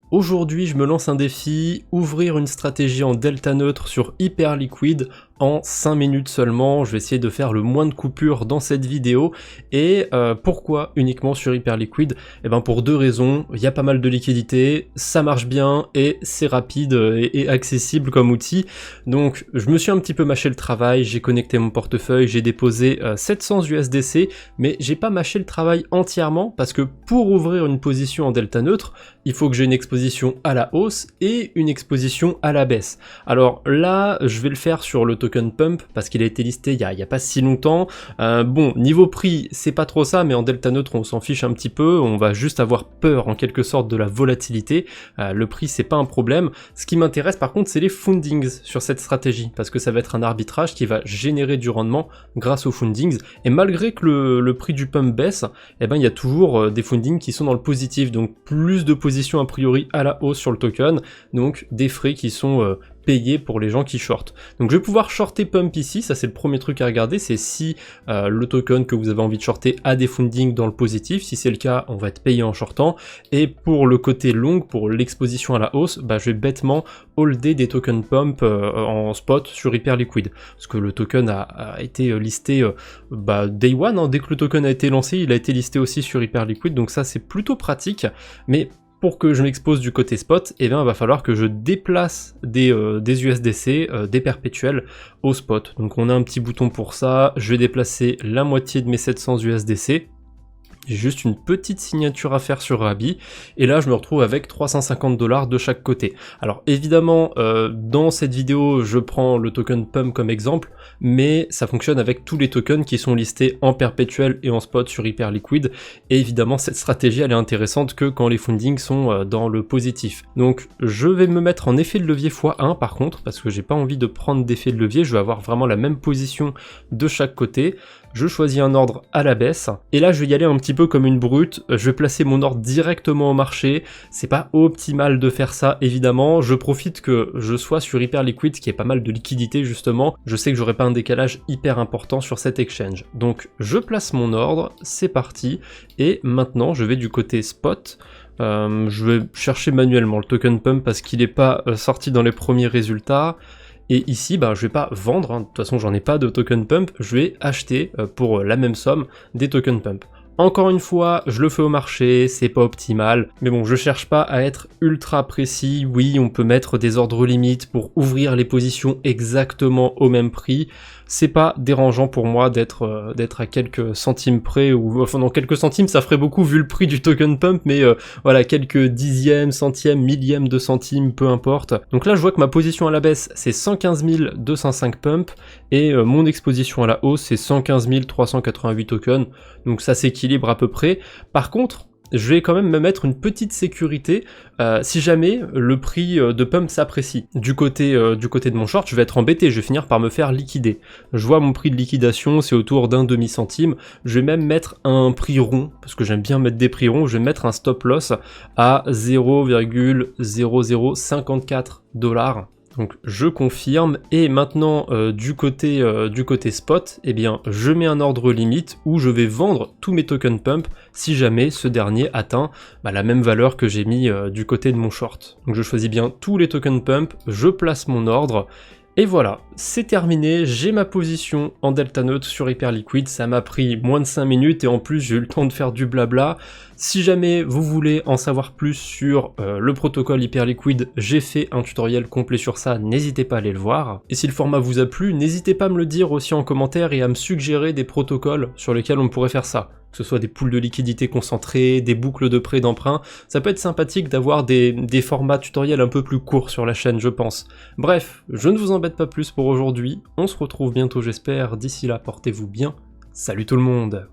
Aujourd'hui, je me lance un défi, ouvrir une stratégie en delta neutre sur Hyperliquid en 5 minutes seulement. Je vais essayer de faire le moins de coupures dans cette vidéo. Et pourquoi uniquement sur Hyperliquid? Eh ben pour deux raisons. Il y a pas mal de liquidité, ça marche bien et c'est rapide et accessible comme outil. Donc je me suis un petit peu mâché le travail, j'ai connecté mon portefeuille, j'ai déposé 700 USDC, mais j'ai pas mâché le travail entièrement parce que pour ouvrir une position en delta neutre, il faut que j'ai une exposition à la hausse et une exposition à la baisse. Alors là, je vais le faire sur le token Pump parce qu'il a été listé il y a pas si longtemps. Bon, niveau prix, c'est pas trop ça, mais en delta neutre, on s'en fiche un petit peu. On va juste avoir peur en quelque sorte de la volatilité. Le prix, c'est pas un problème. Ce qui m'intéresse par contre, c'est les fundings sur cette stratégie parce que ça va être un arbitrage qui va générer du rendement grâce aux fundings. Et malgré que le prix du pump baisse, eh ben, il y a toujours des fundings qui sont dans le positif. Donc plus de positions a priori à la hausse sur le token, donc des frais qui sont payés pour les gens qui shortent. Donc je vais pouvoir shorter pump ici, ça c'est le premier truc à regarder, c'est si le token que vous avez envie de shorter a des fundings dans le positif. Si c'est le cas, on va être payé en shortant. Et pour le côté long, pour l'exposition à la hausse, bah, je vais bêtement holder des tokens pump en spot sur Hyperliquid, parce que le token a été listé day one, hein. Dès que le token a été lancé, il a été listé aussi sur Hyperliquid, donc ça c'est plutôt pratique. Mais pour que je m'expose du côté spot, eh bien, il va falloir que je déplace des USDC, des perpétuels au spot. Donc on a un petit bouton pour ça, je vais déplacer la moitié de mes 700 USDC. J'ai juste une petite signature à faire sur Rabby, et là je me retrouve avec 350 $ de chaque côté. Alors évidemment, dans cette vidéo, je prends le token Pump comme exemple, mais ça fonctionne avec tous les tokens qui sont listés en perpétuel et en spot sur Hyperliquid, et évidemment cette stratégie elle est intéressante que quand les fundings sont dans le positif. Donc je vais me mettre en effet de levier x1 par contre, parce que j'ai pas envie de prendre d'effet de levier, je veux avoir vraiment la même position de chaque côté. Je choisis un ordre à la baisse, et là je vais y aller un petit peu comme une brute, je vais placer mon ordre directement au marché. C'est pas optimal de faire ça évidemment, je profite que je sois sur Hyperliquid qui est pas mal de liquidité justement, je sais que j'aurai pas un décalage hyper important sur cet exchange. Donc je place mon ordre, c'est parti, et maintenant je vais du côté spot. Je vais chercher manuellement le token pump parce qu'il n'est pas sorti dans les premiers résultats. Et ici, je vais pas vendre, hein. De toute façon j'en ai pas de token pump, je vais acheter pour la même somme des token pump. Encore une fois, je le fais au marché, c'est pas optimal, mais bon, je cherche pas à être ultra précis. Oui, on peut mettre des ordres limites pour ouvrir les positions exactement au même prix. C'est pas dérangeant pour moi d'être à quelques centimes près, ou enfin non, quelques centimes ça ferait beaucoup vu le prix du token pump, mais voilà, quelques dixièmes, centièmes, millièmes de centimes, peu importe. Donc là je vois que ma position à la baisse c'est 115 205 pump, et mon exposition à la hausse c'est 115 388 tokens, donc ça s'équilibre à peu près. Par contre, je vais quand même me mettre une petite sécurité si jamais le prix de pump s'apprécie. Du côté de mon short, je vais être embêté, je vais finir par me faire liquider. Je vois mon prix de liquidation, c'est autour d'un demi-centime. Je vais même mettre un prix rond, parce que j'aime bien mettre des prix ronds, je vais mettre un stop loss à 0,0054 $. Donc je confirme, et maintenant du côté spot, eh bien je mets un ordre limite où je vais vendre tous mes tokens pump si jamais ce dernier atteint la même valeur que j'ai mis du côté de mon short. Donc je choisis bien tous les tokens pump, je place mon ordre, et voilà, c'est terminé, j'ai ma position en delta neutre sur Hyperliquid, ça m'a pris moins de 5 minutes et en plus j'ai eu le temps de faire du blabla. Si jamais vous voulez en savoir plus sur le protocole Hyperliquid, j'ai fait un tutoriel complet sur ça, n'hésitez pas à aller le voir. Et si le format vous a plu, n'hésitez pas à me le dire aussi en commentaire et à me suggérer des protocoles sur lesquels on pourrait faire ça. Que ce soit des pools de liquidité concentrés, des boucles de prêt d'emprunt, ça peut être sympathique d'avoir des formats tutoriels un peu plus courts sur la chaîne, je pense. Bref, je ne vous embête pas plus pour aujourd'hui, on se retrouve bientôt j'espère, d'ici là portez-vous bien, salut tout le monde!